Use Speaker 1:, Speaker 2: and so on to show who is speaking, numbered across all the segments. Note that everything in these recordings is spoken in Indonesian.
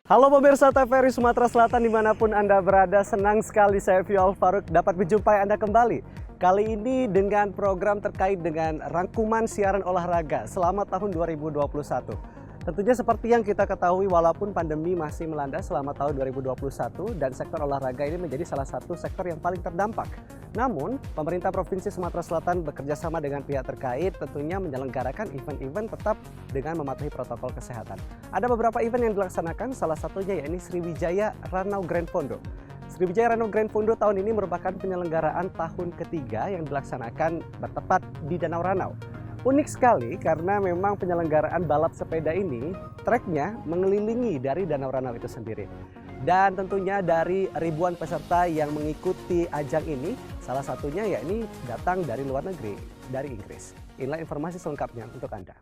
Speaker 1: Halo pemirsa TVRI Sumatera Selatan dimanapun Anda berada, senang sekali saya Fiol Faruk dapat menjumpai Anda kembali. Kali ini dengan program terkait dengan rangkuman siaran olahraga selama tahun 2021. Tentunya seperti yang kita ketahui walaupun pandemi masih melanda selama tahun 2021 dan sektor olahraga ini menjadi salah satu sektor yang paling terdampak. Namun, pemerintah Provinsi Sumatera Selatan bekerja sama dengan pihak terkait tentunya menyelenggarakan event-event tetap dengan mematuhi protokol kesehatan. Ada beberapa event yang dilaksanakan, salah satunya yakni Sriwijaya Ranau Grand Fondo. Sriwijaya Ranau Grand Fondo tahun ini merupakan penyelenggaraan tahun ketiga yang dilaksanakan bertepat di Danau Ranau. Unik sekali karena memang penyelenggaraan balap sepeda ini treknya mengelilingi dari Danau Ranau itu sendiri. Dan tentunya dari ribuan peserta yang mengikuti ajang ini, salah satunya yakni datang dari luar negeri, dari Inggris. Inilah informasi selengkapnya untuk Anda.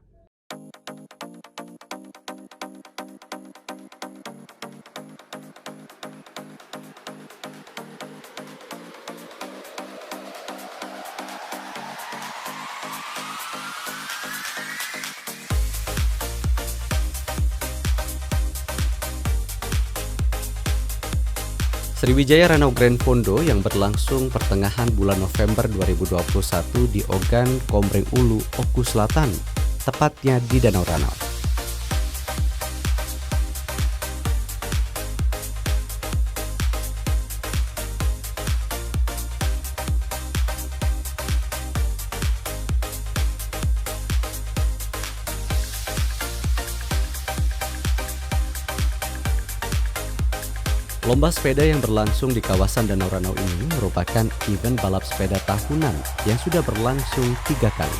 Speaker 1: Sriwijaya Ranau Grand Fondo yang berlangsung pertengahan bulan November 2021 di Ogan, Komering Ulu, Oku Selatan, tepatnya di Danau Ranau. Lomba sepeda yang berlangsung di kawasan Danau Ranau ini merupakan event balap sepeda tahunan yang sudah berlangsung 3 kali.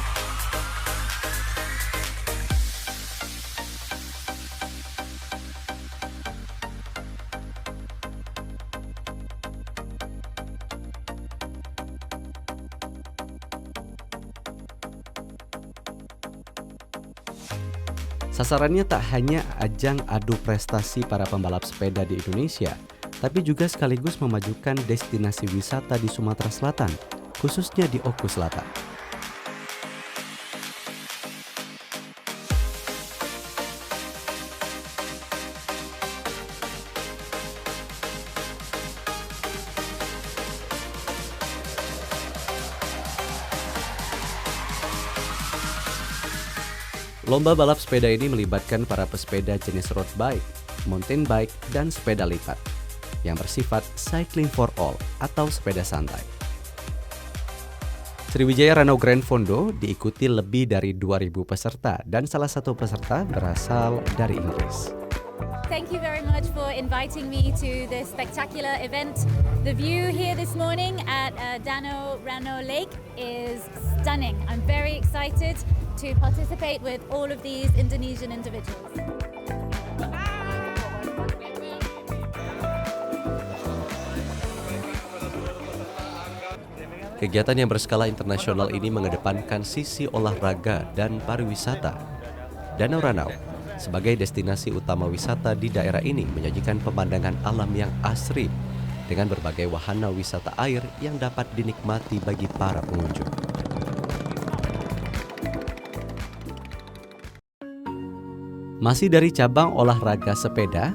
Speaker 1: Sasarannya tak hanya ajang adu prestasi para pembalap sepeda di Indonesia, tapi juga sekaligus memajukan destinasi wisata di Sumatera Selatan, khususnya di Oku Selatan. Lomba balap sepeda ini melibatkan para pesepeda jenis road bike, mountain bike, dan sepeda lipat yang bersifat cycling for all atau sepeda santai. Sriwijaya Ranau Grand Fondo diikuti lebih dari 2.000 peserta dan salah satu peserta berasal dari Inggris.
Speaker 2: Thank you very much for inviting me to this spectacular event. The view here this morning at Danau Ranau Lake is stunning. I'm very excited to participate with all of these Indonesian individuals.
Speaker 3: Kegiatan yang berskala internasional ini mengedepankan sisi olahraga dan pariwisata. Danau Ranau sebagai destinasi utama wisata di daerah ini menyajikan pemandangan alam yang asri dengan berbagai wahana wisata air yang dapat dinikmati bagi para pengunjung. Masih dari cabang olahraga sepeda,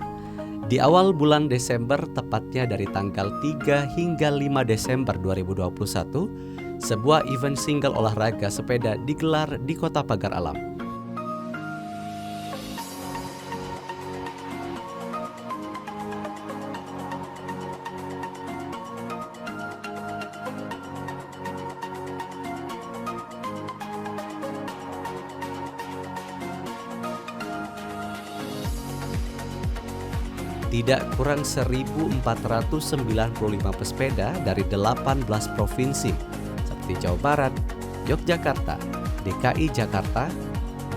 Speaker 3: di awal bulan Desember, tepatnya dari tanggal 3 hingga 5 Desember 2021, sebuah event single olahraga sepeda digelar di Kota Pagar Alam. Tidak kurang 1.495 pesepeda dari 18 provinsi seperti Jawa Barat, Yogyakarta, DKI Jakarta,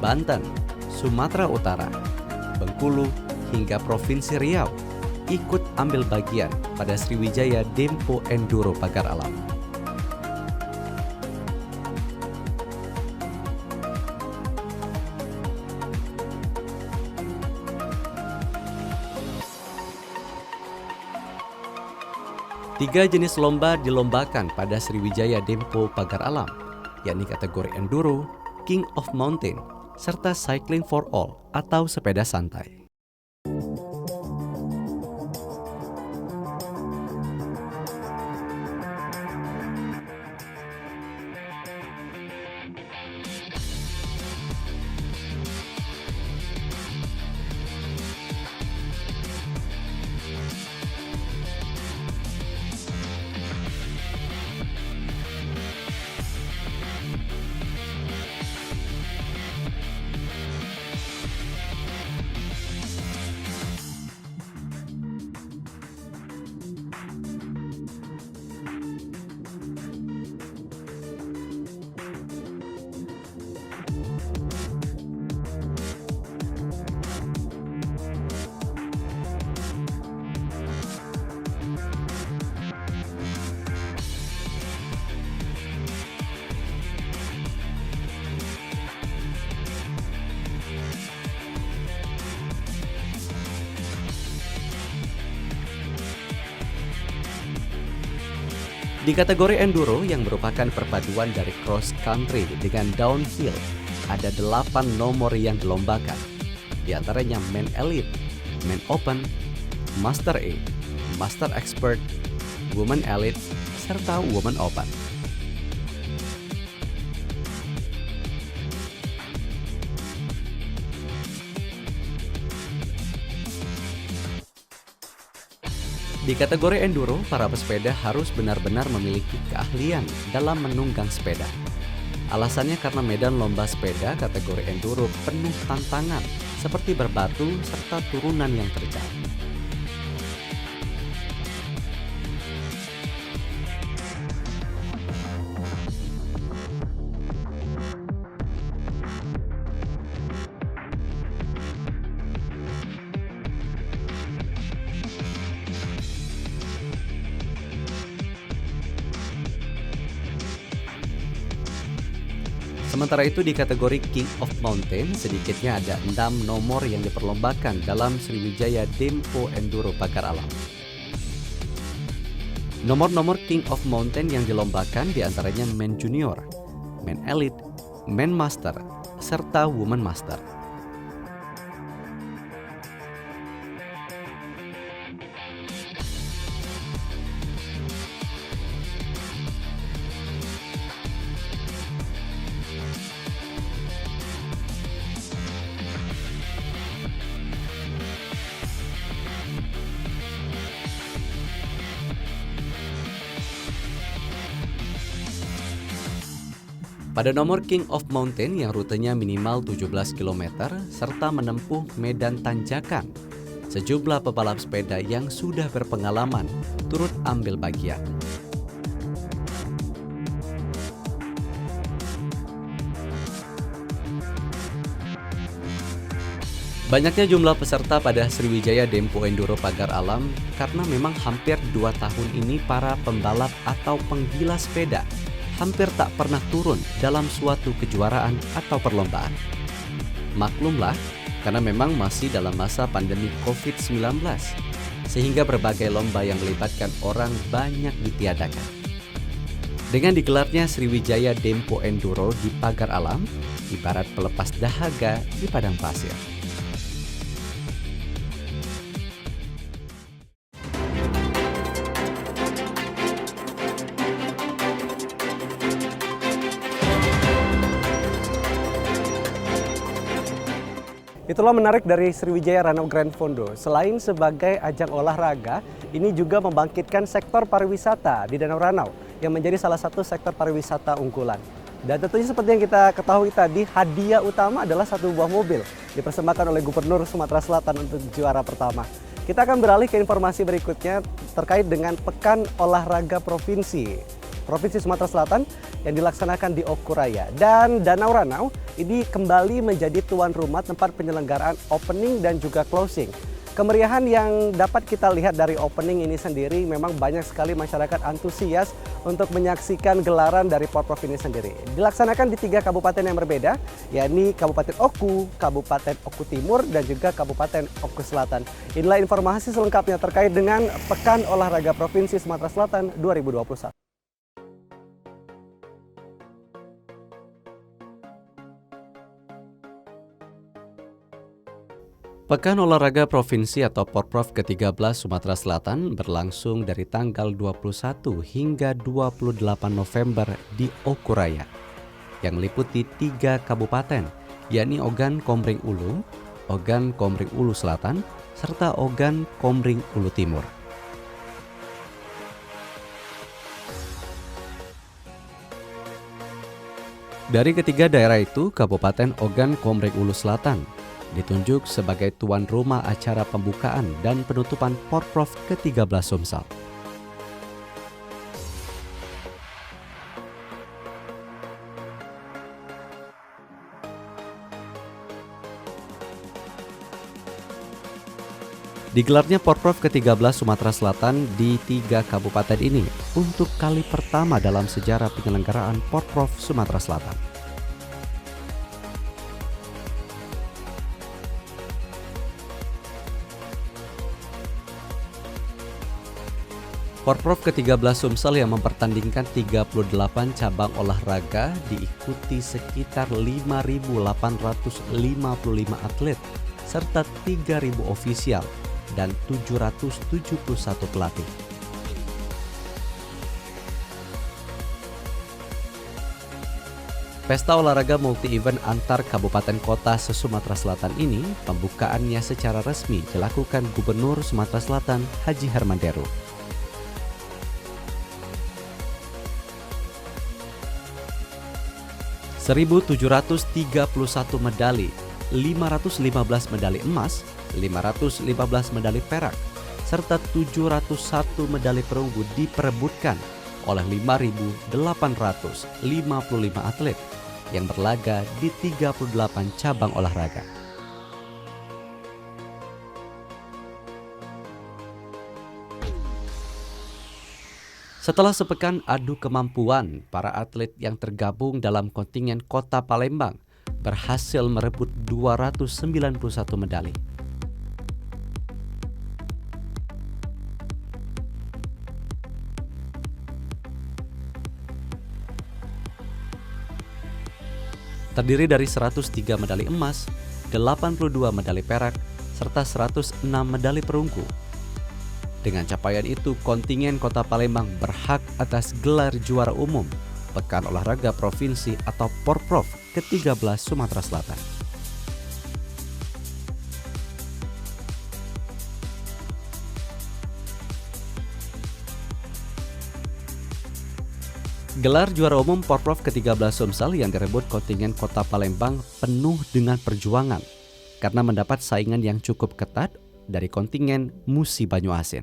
Speaker 3: Banten, Sumatera Utara, Bengkulu, hingga Provinsi Riau ikut ambil bagian pada Sriwijaya Dempo Enduro Pagar Alam. Tiga jenis lomba dilombakan pada Sriwijaya Dempo Pagar Alam, yakni kategori Enduro, King of Mountain, serta Cycling for All atau sepeda santai. Di kategori enduro yang merupakan perpaduan dari cross country dengan downhill, ada 8 nomor yang dilombakan. Di antaranya Men Elite, Men Open, Master A, Master Expert, Women Elite, serta Women Open. Di kategori enduro, para pesepeda harus benar-benar memiliki keahlian dalam menunggang sepeda. Alasannya karena medan lomba sepeda kategori enduro penuh tantangan seperti berbatu serta turunan yang terjal. Sementara itu di kategori King of Mountain sedikitnya ada 6 nomor yang diperlombakan dalam Sriwijaya Dempo Enduro Pagar Alam. Nomor-nomor King of Mountain yang dilombakan diantaranya Men Junior, Men Elite, Men Master, serta Women Master. Pada nomor King of Mountain yang rutenya minimal 17 km serta menempuh medan tanjakan, sejumlah pebalap sepeda yang sudah berpengalaman turut ambil bagian. Banyaknya jumlah peserta pada Sriwijaya Dempo Enduro Pagar Alam karena memang hampir 2 tahun ini para pembalap atau penggila sepeda hampir tak pernah turun dalam suatu kejuaraan atau perlombaan. Maklumlah, karena memang masih dalam masa pandemi COVID-19, sehingga berbagai lomba yang melibatkan orang banyak ditiadakan. Dengan digelarnya Sriwijaya Dempo Enduro di Pagar Alam, ibarat pelepas dahaga di padang pasir.
Speaker 1: Itulah menarik dari Sriwijaya Ranau Grand Fondo. Selain sebagai ajang olahraga, ini juga membangkitkan sektor pariwisata di Danau Ranau yang menjadi salah satu sektor pariwisata unggulan. Dan tentunya seperti yang kita ketahui tadi, hadiah utama adalah satu buah mobil dipersembahkan oleh Gubernur Sumatera Selatan untuk juara pertama. Kita akan beralih ke informasi berikutnya terkait dengan Pekan Olahraga Provinsi Sumatera Selatan yang dilaksanakan di Okuraya. Dan Danau Ranau ini kembali menjadi tuan rumah tempat penyelenggaraan opening dan juga closing. Kemeriahan yang dapat kita lihat dari opening ini sendiri memang banyak sekali masyarakat antusias untuk menyaksikan gelaran dari Porprov ini sendiri. Dilaksanakan di 3 kabupaten yang berbeda, yakni Kabupaten Oku, Kabupaten Oku Timur, dan juga Kabupaten Oku Selatan. Inilah informasi selengkapnya terkait dengan Pekan Olahraga Provinsi Sumatera Selatan 2021.
Speaker 3: Pekan Olahraga Provinsi atau Porprov ke-13 Sumatera Selatan berlangsung dari tanggal 21 hingga 28 November di Okuraya yang meliputi 3 kabupaten, yakni Ogan Komering Ulu, Ogan Komering Ulu Selatan, serta Ogan Komering Ulu Timur. Dari ketiga daerah itu, Kabupaten Ogan Komering Ulu Selatan ditunjuk sebagai tuan rumah acara pembukaan dan penutupan Porprov ke-13 Sumsel. Digelarnya Porprov ke-13 Sumatera Selatan di 3 kabupaten ini untuk kali pertama dalam sejarah penyelenggaraan Porprov Sumatera Selatan. Porprov ke-13 Sumsel yang mempertandingkan 38 cabang olahraga diikuti sekitar 5.855 atlet serta 3.000 ofisial dan 771 pelatih. Pesta olahraga multi-event antar kabupaten kota se-Sumatera Selatan ini pembukaannya secara resmi dilakukan Gubernur Sumatera Selatan Haji Herman Deru. (1.731 medali, 515 medali emas, 515 medali perak, serta 701 medali perunggu diperebutkan oleh 5.855 atlet yang berlaga di 38 cabang olahraga. Setelah sepekan adu kemampuan, para atlet yang tergabung dalam kontingen Kota Palembang berhasil merebut 291 medali. Terdiri dari 103 medali emas, 82 medali perak, serta 106 medali perunggu. Dengan capaian itu, kontingen Kota Palembang berhak atas gelar juara umum Pekan Olahraga Provinsi atau Porprov ke-13 Sumatera Selatan. Gelar juara umum Porprov ke-13 Sumsel yang direbut kontingen Kota Palembang penuh dengan perjuangan karena mendapat saingan yang cukup ketat dari kontingen Musi Banyuasin.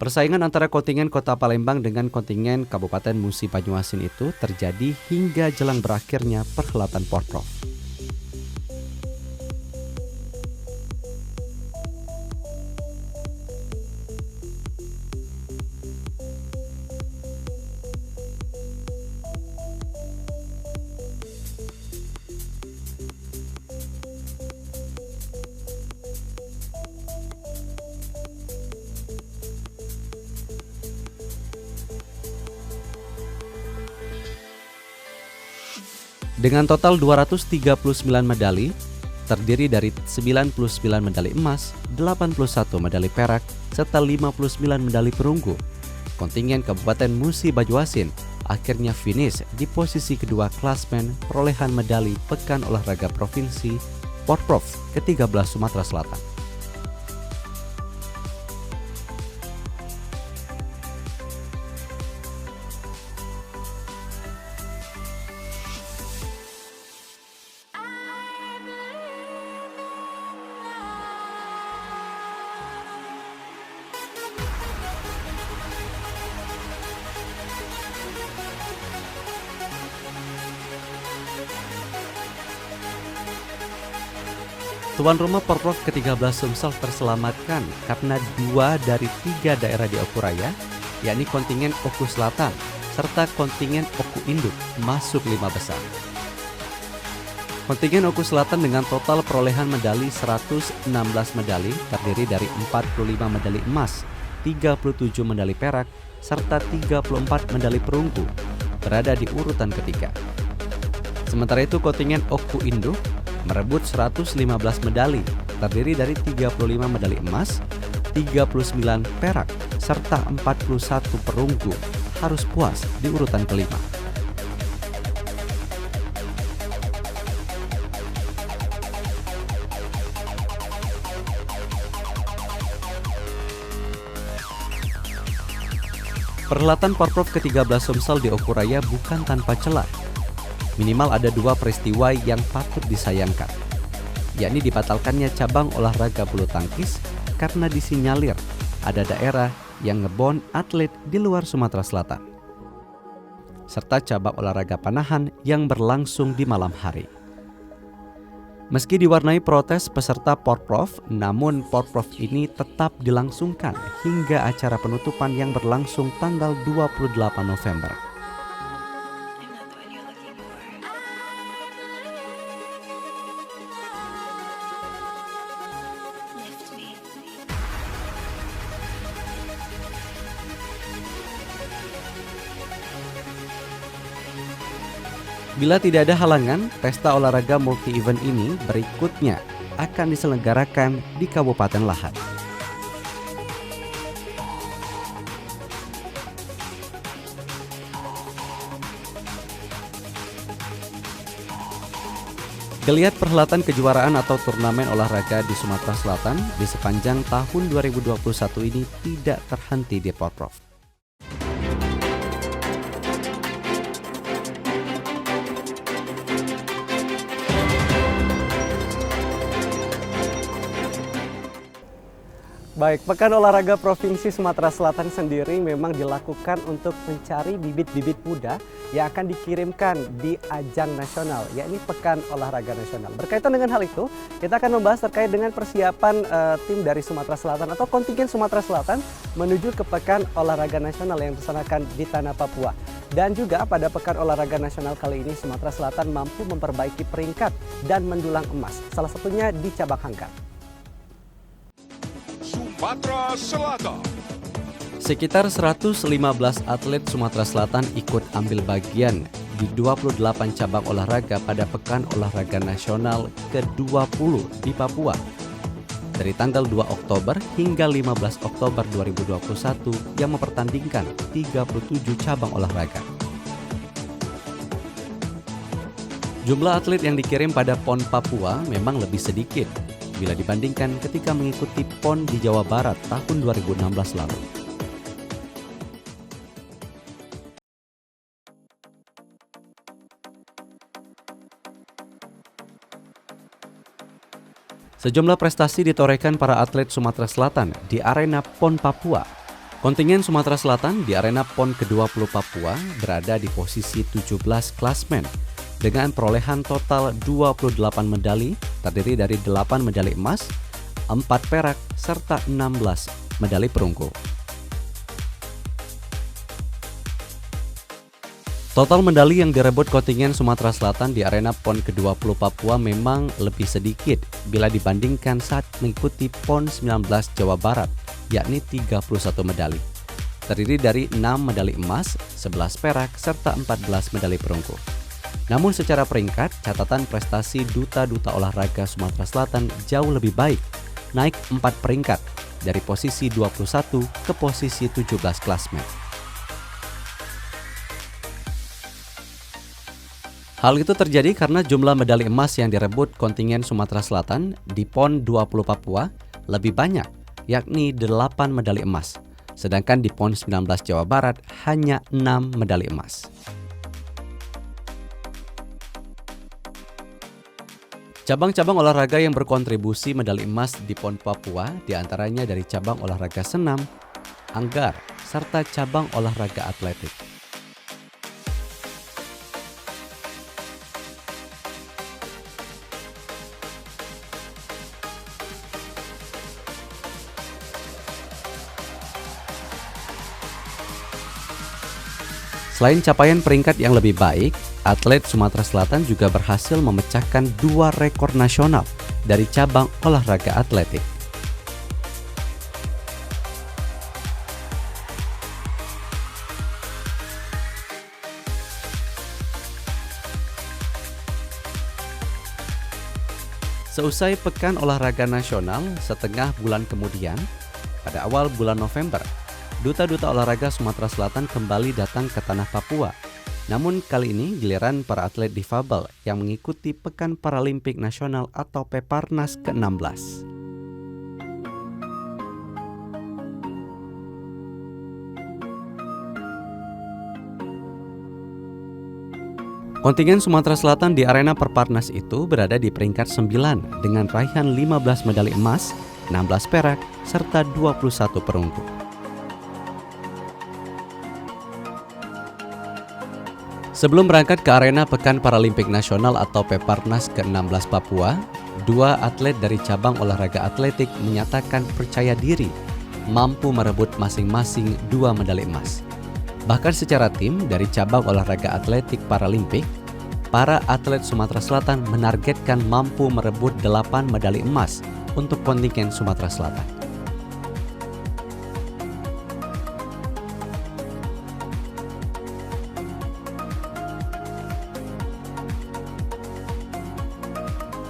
Speaker 3: Persaingan antara kontingen Kota Palembang dengan kontingen Kabupaten Musi Banyuasin itu terjadi hingga jelang berakhirnya perhelatan Porprov. Dengan total 239 medali, terdiri dari 99 medali emas, 81 medali perak, serta 59 medali perunggu, kontingen Kabupaten Musi Banyuasin akhirnya finish di posisi kedua klasmen perolehan medali Pekan Olahraga Provinsi Porprov ke-13 Sumatera Selatan. Tuan rumah Porprov ke-13 Sumsel terselamatkan karena 2 dari 3 daerah di Oku Raya, yakni kontingen Oku Selatan serta kontingen Oku Induk masuk 5 besar. Kontingen Oku Selatan dengan total perolehan medali 116 medali terdiri dari 45 medali emas, 37 medali perak, serta 34 medali perunggu berada di urutan ketiga. Sementara itu kontingen Oku Induk merebut 115 medali, terdiri dari 35 medali emas, 39 perak, serta 41 perunggu, harus puas di urutan kelima. Perhelatan Porprov ke-13 Sumsel di Oku Raya bukan tanpa celah. Minimal ada 2 peristiwa yang patut disayangkan, yakni dibatalkannya cabang olahraga bulu tangkis karena disinyalir ada daerah yang ngebon atlet di luar Sumatera Selatan, serta cabang olahraga panahan yang berlangsung di malam hari. Meski diwarnai protes peserta Porprov, namun Porprov ini tetap dilangsungkan hingga acara penutupan yang berlangsung tanggal 28 November.
Speaker 1: Bila tidak ada halangan, pesta olahraga multi-event ini berikutnya akan diselenggarakan di Kabupaten Lahat. Geliat perhelatan kejuaraan atau turnamen olahraga di Sumatera Selatan di sepanjang tahun 2021 ini tidak terhenti di Porprov. Baik, Pekan Olahraga Provinsi Sumatera Selatan sendiri memang dilakukan untuk mencari bibit-bibit muda yang akan dikirimkan di ajang nasional, yakni Pekan Olahraga Nasional. Berkaitan dengan hal itu, kita akan membahas terkait dengan persiapan tim dari Sumatera Selatan atau kontingen Sumatera Selatan menuju ke Pekan Olahraga Nasional yang dilaksanakan di Tanah Papua. Dan juga pada Pekan Olahraga Nasional kali ini, Sumatera Selatan mampu memperbaiki peringkat dan mendulang emas, salah satunya di cabang angkat.
Speaker 4: Sumatera Selatan.
Speaker 1: Sekitar 115 atlet Sumatera Selatan ikut ambil bagian di 28 cabang olahraga pada Pekan Olahraga Nasional ke-20 di Papua. Dari tanggal 2 Oktober hingga 15 Oktober 2021 yang mempertandingkan 37 cabang olahraga. Jumlah atlet yang dikirim pada PON Papua memang lebih sedikit bila dibandingkan ketika mengikuti PON di Jawa Barat tahun 2016 lalu. Sejumlah prestasi ditorehkan para atlet Sumatera Selatan di arena PON Papua. Kontingen Sumatera Selatan di arena PON ke-20 Papua berada di posisi 17 klasmen dengan perolehan total 28 medali, terdiri dari 8 medali emas, 4 perak, serta 16 medali perunggu. Total medali yang direbut kontingen Sumatera Selatan di arena PON ke-20 Papua memang lebih sedikit bila dibandingkan saat mengikuti PON 19 Jawa Barat, yakni 31 medali. Terdiri dari 6 medali emas, 11 perak, serta 14 medali perunggu. Namun secara peringkat, catatan prestasi duta-duta olahraga Sumatera Selatan jauh lebih baik, naik 4 peringkat dari posisi 21 ke posisi 17 klasmen. Hal itu terjadi karena jumlah medali emas yang direbut kontingen Sumatera Selatan di PON 20 Papua lebih banyak, yakni 8 medali emas, sedangkan di PON 19 Jawa Barat hanya 6 medali emas. Cabang-cabang olahraga yang berkontribusi medali emas di PON Papua diantaranya dari cabang olahraga senam, anggar, serta cabang olahraga atletik. Selain capaian peringkat yang lebih baik, atlet Sumatera Selatan juga berhasil memecahkan 2 rekor nasional dari cabang olahraga atletik. Seusai Pekan Olahraga Nasional setengah bulan kemudian, pada awal bulan November, duta-duta olahraga Sumatera Selatan kembali datang ke Tanah Papua. Namun kali ini giliran para atlet difabel yang mengikuti Pekan Paralimpik Nasional atau Peparnas ke-16. Kontingen Sumatera Selatan di arena Peparnas itu berada di peringkat 9 dengan raihan 15 medali emas, 16 perak, serta 21 perunggu. Sebelum berangkat ke arena Pekan Paralimpik Nasional atau Peparnas ke-16 Papua, 2 atlet dari cabang olahraga atletik menyatakan percaya diri mampu merebut masing-masing 2 medali emas. Bahkan secara tim dari cabang olahraga atletik Paralimpik, para atlet Sumatera Selatan menargetkan mampu merebut 8 medali emas untuk kontingen Sumatera Selatan.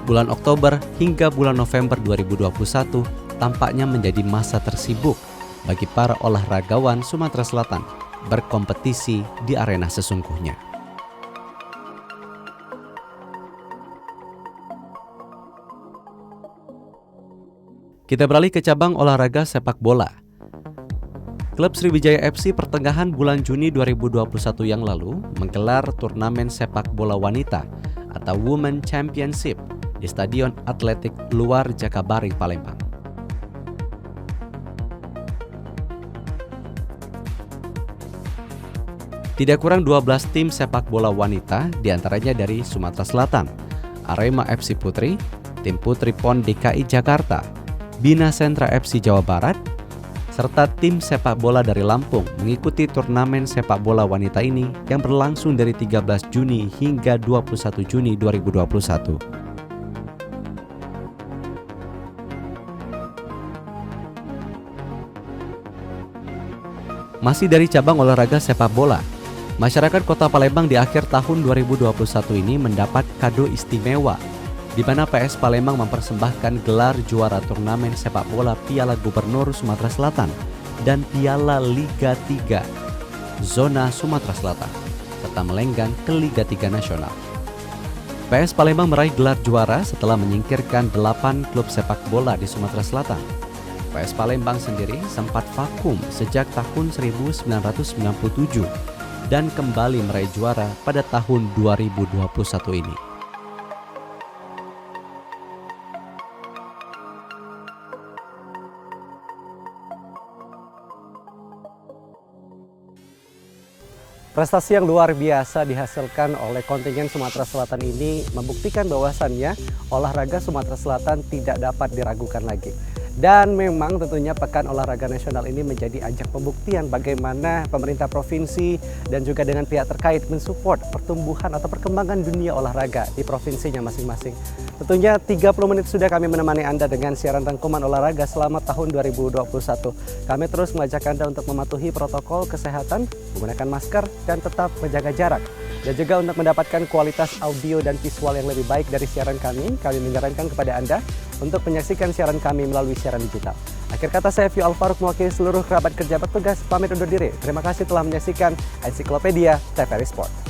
Speaker 3: Bulan Oktober hingga bulan November 2021 tampaknya menjadi masa tersibuk bagi para olahragawan Sumatera Selatan berkompetisi di arena sesungguhnya. Kita beralih ke cabang olahraga sepak bola. Klub Sriwijaya FC pertengahan bulan Juni 2021 yang lalu menggelar turnamen sepak bola wanita atau Women Championship di Stadion Atletik Luar Jakabaring, Palembang. Tidak kurang 12 tim sepak bola wanita diantaranya dari Sumatera Selatan, Arema FC Putri, Tim Putri PON DKI Jakarta, Bina Sentra FC Jawa Barat, serta tim sepak bola dari Lampung mengikuti turnamen sepak bola wanita ini yang berlangsung dari 13 Juni hingga 21 Juni 2021. Masih dari cabang olahraga sepak bola, masyarakat Kota Palembang di akhir tahun 2021 ini mendapat kado istimewa di mana PS Palembang mempersembahkan gelar juara turnamen sepak bola Piala Gubernur Sumatera Selatan dan Piala Liga 3 Zona Sumatera Selatan serta melenggang ke Liga 3 Nasional. PS Palembang meraih gelar juara setelah menyingkirkan 8 klub sepak bola di Sumatera Selatan. PS Palembang sendiri sempat vakum sejak tahun 1997 dan kembali meraih juara pada tahun 2021 ini.
Speaker 1: Prestasi yang luar biasa dihasilkan oleh kontingen Sumatera Selatan ini membuktikan bahwasannya olahraga Sumatera Selatan tidak dapat diragukan lagi. Dan memang tentunya Pekan Olahraga Nasional ini menjadi ajang pembuktian bagaimana pemerintah provinsi dan juga dengan pihak terkait mensupport pertumbuhan atau perkembangan dunia olahraga di provinsinya masing-masing. Tentunya 30 menit sudah kami menemani Anda dengan siaran rangkuman olahraga selama tahun 2021. Kami terus mengajak Anda untuk mematuhi protokol kesehatan, menggunakan masker, dan tetap menjaga jarak. Dan juga untuk mendapatkan kualitas audio dan visual yang lebih baik dari siaran kami menyarankan kepada Anda untuk menyaksikan siaran kami melalui siaran digital. Akhir kata saya Fio Alfaruk mewakili seluruh kerabat kerja petugas pamit undur diri. Terima kasih telah menyaksikan Ensiklopedia TVRI Sport.